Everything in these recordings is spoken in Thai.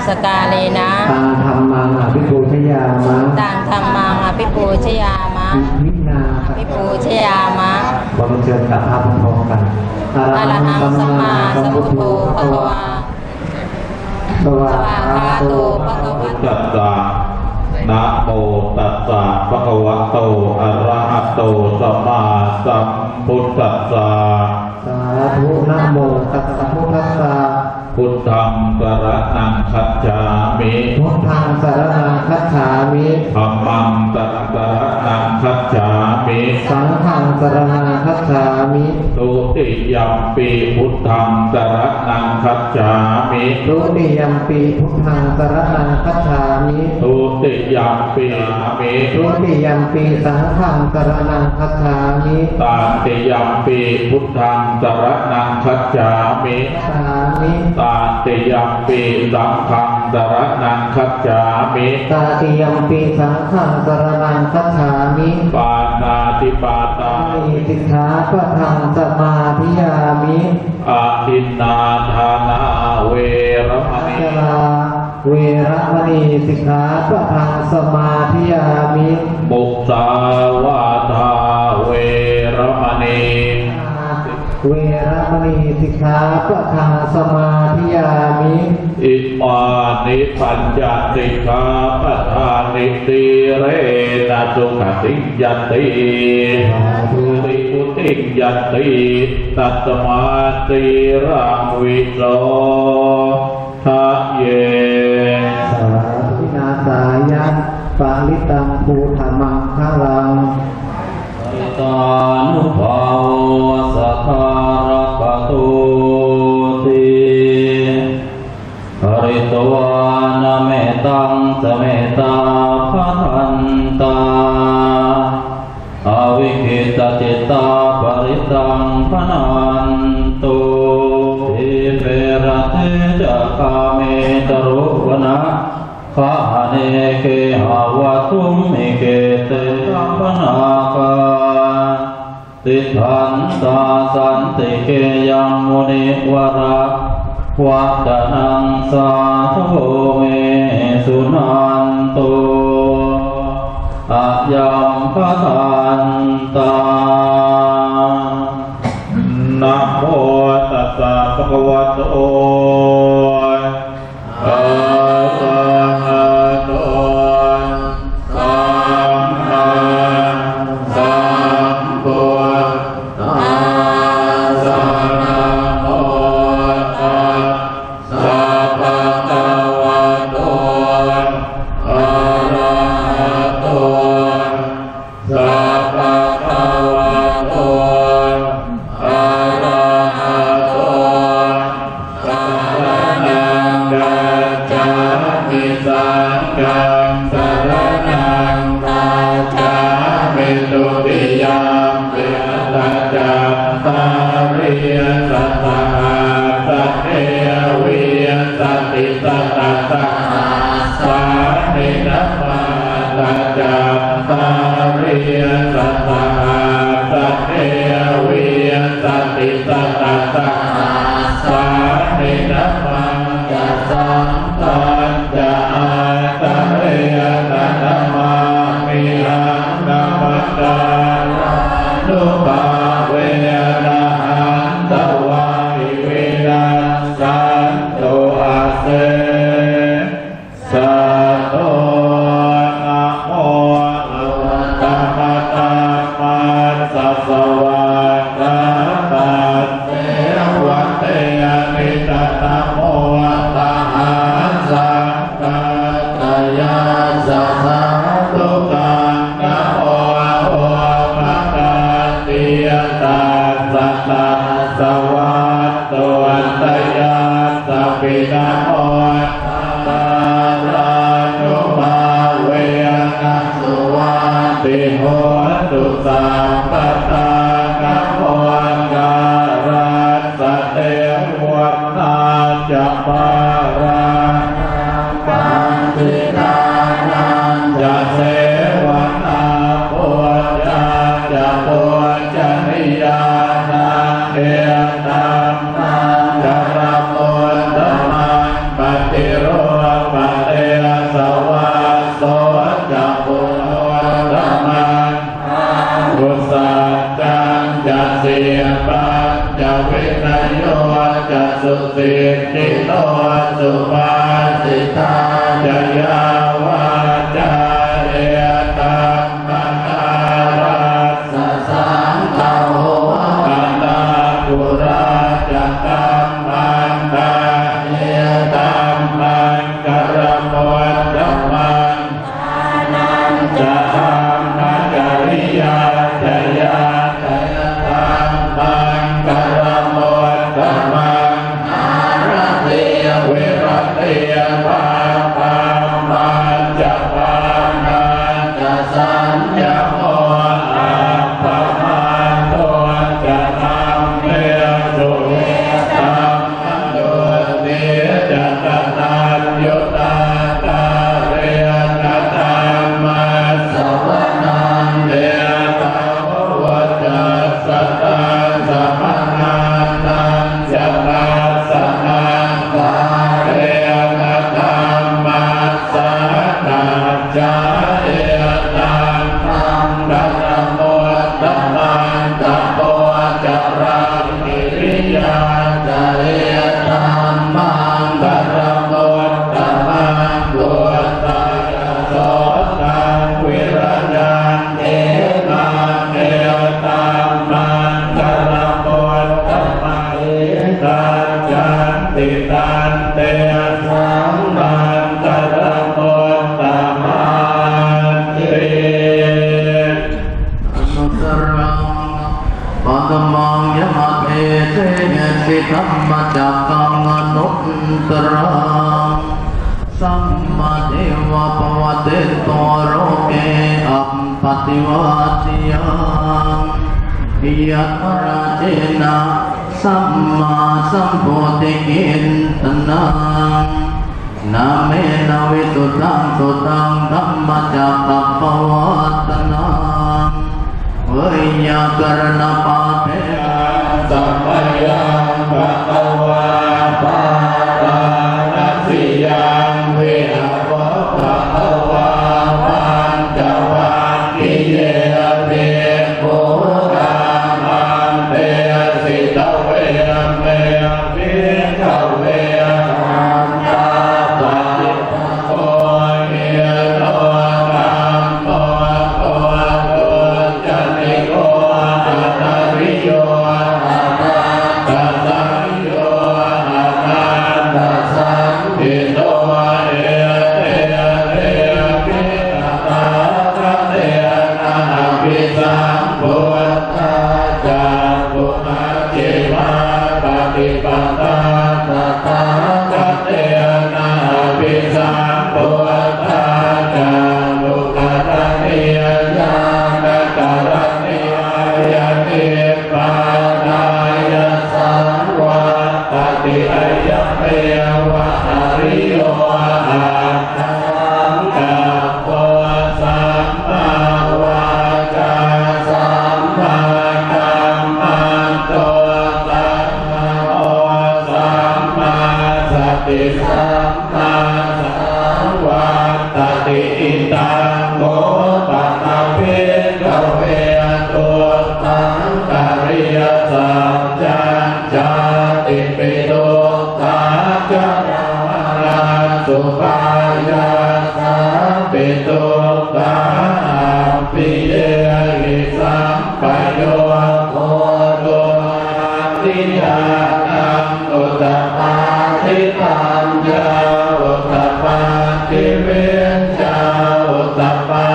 สกาเลนะตังธรรมังอภิปูชยามะตังธรรมังอภิปูชยามะวินาอภิปูชยามะบริเชิญกับพระพร้อมกันอรหังสัมมาสัมพุทโธภะคะวาสวากขาโตภะคะวะโตตัสสะนะโมตัสสะภะคะวะโตอะระหะโตสัมมาสัมพุทธัสสะสาธุนะโมตัสสะพุทธัสสะพุทธังสรณังคัจฉามิ พุทธังสรณังคัจฉามิธัมมังสรณังคัจฉามิสังฆังสรณังคัจฉามิตุติยัมปีพุทธังสรณังคัจฉามิตุติยัมปีพุทธังสรณังคัจฉามิตุติยัมปีตุติยัมปีสังฆังสรณังคัจฉามิตาติยัมปีพุทธังสรณังคัจฉามิสามิตาติยัมปีสังฆังสรณังคัจฉามิตาติยัมปีสังฆังสรณังคัจฉามิปานาติปาตาสิกขาปะทังสมาธิยามิอาทินนาทานาเวรมณีเวรมณีสิกขาปะทังสมาธิยามิมุสาวาทาเวรมณีเวรมณีสิกขาปะทังสมาธิยามิอิมานิปัญจสิกขาปะทานิติเรนะสุขติยันติสุริปุติยันติตัตมาติรังวิโสทะเยสาธุนาสายันปาลิตังภูธรรมังคลังตานุภาวสัทธารปตุติหริตวานเมตังสเมตาภันตาอวิคิตจิตตาปริตังพนันตุทิเปรเตจะคาเมตรุวนะขะเนเกหาวตุมิเกเตตัมปนาคาติทันตาสันติเกยังมุนิวระวัดนังสาธุเมสุนันโตอะยัมปะทันตานะโมตัสสะภะคะวะโตอะระหะโตสัมมาสัมพุทธัสสะนะโมตัสสะภะคะวะโตอะระหะโตสัพพะคะวะโตอะระหะโตสัพพะนังกัจจามิสังฆังสรณังคัจฉามิตุติยัมปิสัจจตาริยสัทธาสัทเทวิยสัตติสัตตะสังสานินัมมาสัจจตาริยสัทธาสัทเทวิยสัตติสัตตะสังสานินัมมายัสสังตัญจอาตะเรยตัตมามิหังนัมมัสสานุภาเวนะหันตวาอิวินัสสันโตอาเสสัตโตนะโมตัมมะตัมมัสสะสวะกะตัสเตวัตเตอะนิตตะโมตะหัสสะกะตยาสัสสะตุกังนะโมโอมะกะติยตัสสะตัสสะวัตโตอัตตยาสัพพินะโมตารานุภาเวนะสุวัติโหตุสัพพะทานะโมการัสสะเทวัตตาจะปาราปังตินานังจะเสวนาปุจจาจะปุจจานิยานังเอตัมมังจะระมุตตมังปฏิโรธ สิกิโตสุภาสิทาจยาวาจาเอตัมมนารัสสะสังฆาโหอันตาปุราจักตัมมันตาเอตัมมันกรโมตัมมันจะธรรมจริยาจยาจยตัมมันกรโมตัมมันอารัตติยเวรัตติยภาปัมมันจะปามันจะสัญญโมอาภมันโตจะธรรมเมสุเวตัมมันโดติจะตตัญยุตาตาเรนตัมมัสสวนังเดตาวะจัสสะตังสัมมานังจะปัสสะนังกาเรนตัมมัสสะนังจาเอตัมมังดัตโมตัมมังตัปโปจะรามิริยาจะเอตัมมังดัตโมตัมมังตุตาโสตังวิรัยันเอตังเอตัมมังดัตโมตัมมังเอตังจันติตันเตสัมมังดัตโมตัมมังเอนุตรังปัตมังยมะเทเตเยสิธรรมจักกังอนุตตรังสัมมาเทวะปวัตเตโตโรเกอัปปติวัติยังยัตราเจนะสัมมาสัมโพธิกินตนังนาเมนะวิสุทธังสุตังธัมมจักกัปปวัตนังเวยากรณปาเทสัมมยังภะคะวะปะตานัสสิยังเวหะภะคะวะปัญจวัคคีย์เตโพธามันเตสิตเวเมวิขเวอันตาปฏิปโคเยโตธัมโมโตจันติโกอัตตริโยอัตตะสังโยอัตตะสังทิโตเอเตเรปิตตาคะเตนะภิสัมพุทธาจักขุอาเจวะปฏิปันตาตถาคะเตนะภิสัมพุทธาจักขุกัตติยญาณการณิยานิปานายสังวัตติอายะเมวะอริโยอาทังกัปปะสัมมาวาจาสัมมากัมมันโตสัมมาโอสัมมาสติสัมมาสังวัตติอิตังโกปัตตะเวกเวตุตังกริยสัจจังจาติปิโตตาจารวราสุปายาสาปิโตตาปิเยหิสัมปโยโคโตติยานังอุตตปาทิตัญญาอุตตปาทิเวชฌาอุตตปา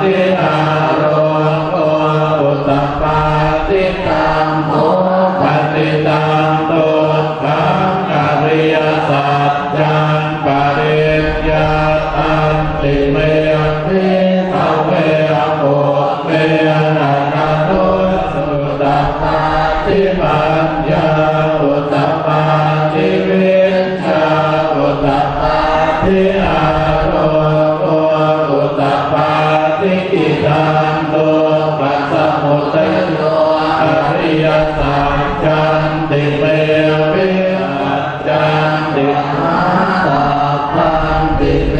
ทิอาโรโกอุตตปาทิตัมโมปฏิตังตุตังกริยสัจจังปริญญาตันติเมภิกขเวโภเมนะกะโตสุตตาทิปัญญาอุตตปาทิเวชฌาอุตตปาทิอาโรโกอุตตปาทิอิตังตุปัสสะมุทัยโยอริยสัจจันติเมภิสัจจันติมาตาปันติเม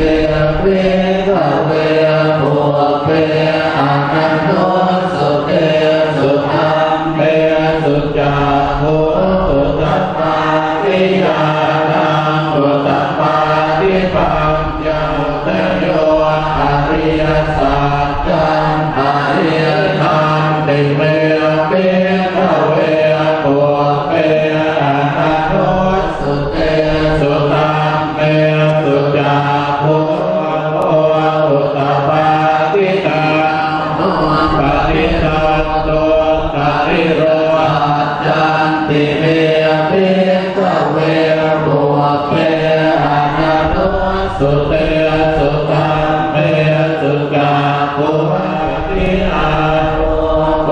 ภิกขเวโภเปอนันโตสุเตสุธรรมเมสุจาโหตุตัปปาทิยา ฏิปัญญาเตโยอริยสัจจังอริยธรรมติเมเปขเวโกเปอะระโตสุเตสุตัมเมสุจาโภโออุตตปาติตังโนปฏิตันโตปริโรหัจจันติเมเปขเวโกเปอะระโตสุเตสุตัมเมสุจาโภติอาโรโก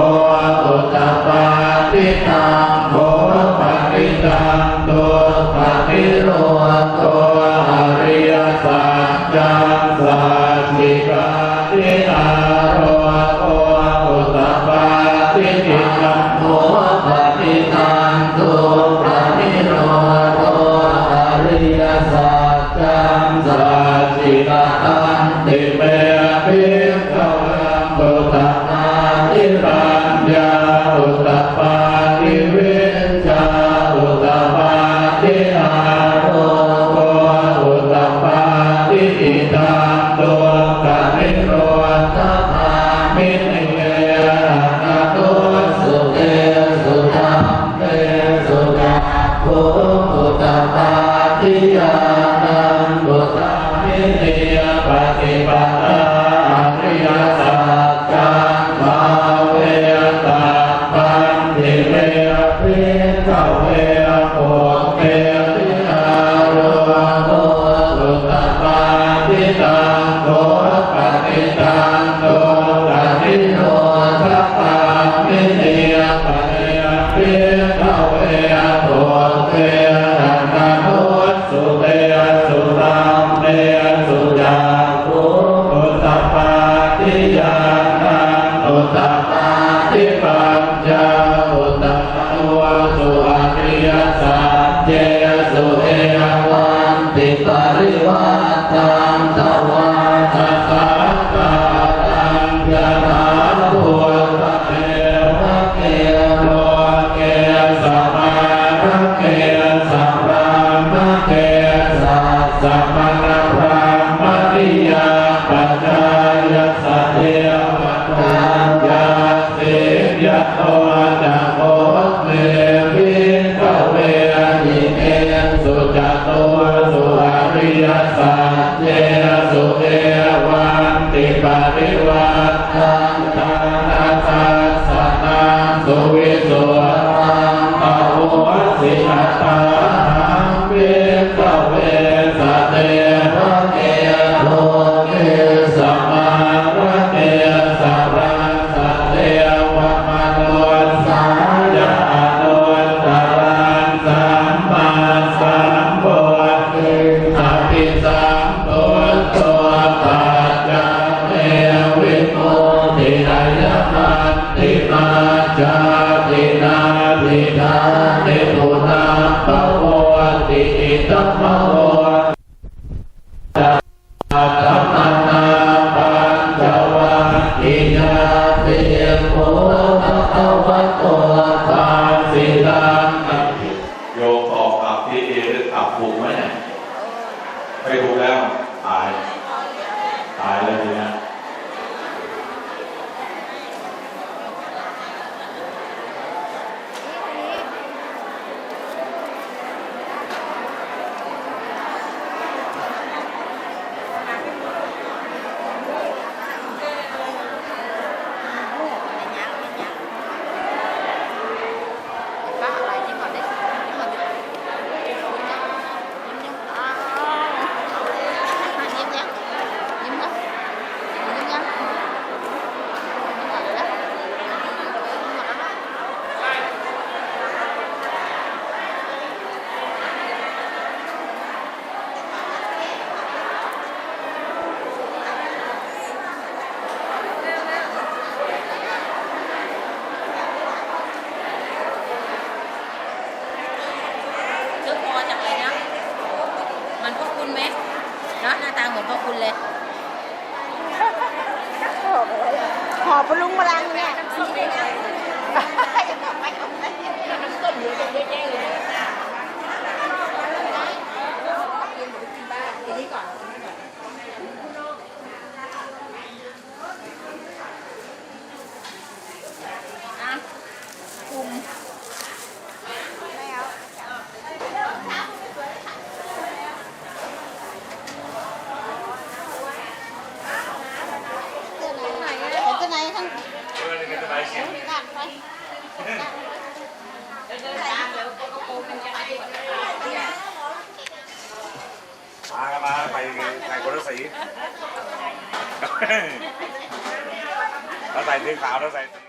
อุตตปาติตังโภปฏิตังโตปฏิโรโตอริยสัจจังสัจจิกาติอาโรโกอุตตปาติตังโภปฏิตังโตปฏิโรโตอริยสัจจังสัจจิกาติเมภิกขเวอุตตปาติปัญญาอุตตปาติวิญญาอุตตปาติอาโรโกอุตตปาติอิตังโตปฏิโรธภามิเนนะโตสุเตสุตัมเตสุจาโภอุตตปาติญาณังอุตตมิเนปฏิปทาอริยสัจจังภาเวตัพพันติเมภิกขเวโกเปติอาโรโกอุตตปาติตังโตปฏิตังโตปฏิโรธปามิเนปฏิภิกขเวโกเปอะระโตสุเตสุตัมเมสุจาโภอุตตปาติญาณังอุตตปาติปัญญาอุตตปะวะสุอริยสัจเจสุเอวันติปริวัตตังตวาทัสสะตังยะถาภูตเตวะเกโลเกสัมมาเกสัมปามเกสัสสะมณพรามติยาปัจจายสัตเทวตัญญาสิยะโตจักโคเมภิกขเวหิเอสุจโตสุอริยสัจเจสุเอวันติปริวัตตังทานาทัสสะนังสุวิสุตังปะโวสิหตังภิกขเวสเตวะเกโลเกสัมมาเกสัพพะสัตเตวะมโนสายาโนตรังสัมมาสัมโพธิอภิสัมโพธปัจจเตวิโมทิไนยมันติมาจาตินาติธาติปุนาปะโวติอิตัมมะโวธัมมานาปัญจวัคคียาติโภภควโตภาสิตังโยมออกกับที่เอหรือขับถูกไหมเนี่ยไม่ถูกแล้วตายเลยทีนะหอบพลุงพลังเนี่ย สีเราใส่สีขาวเราใส่สี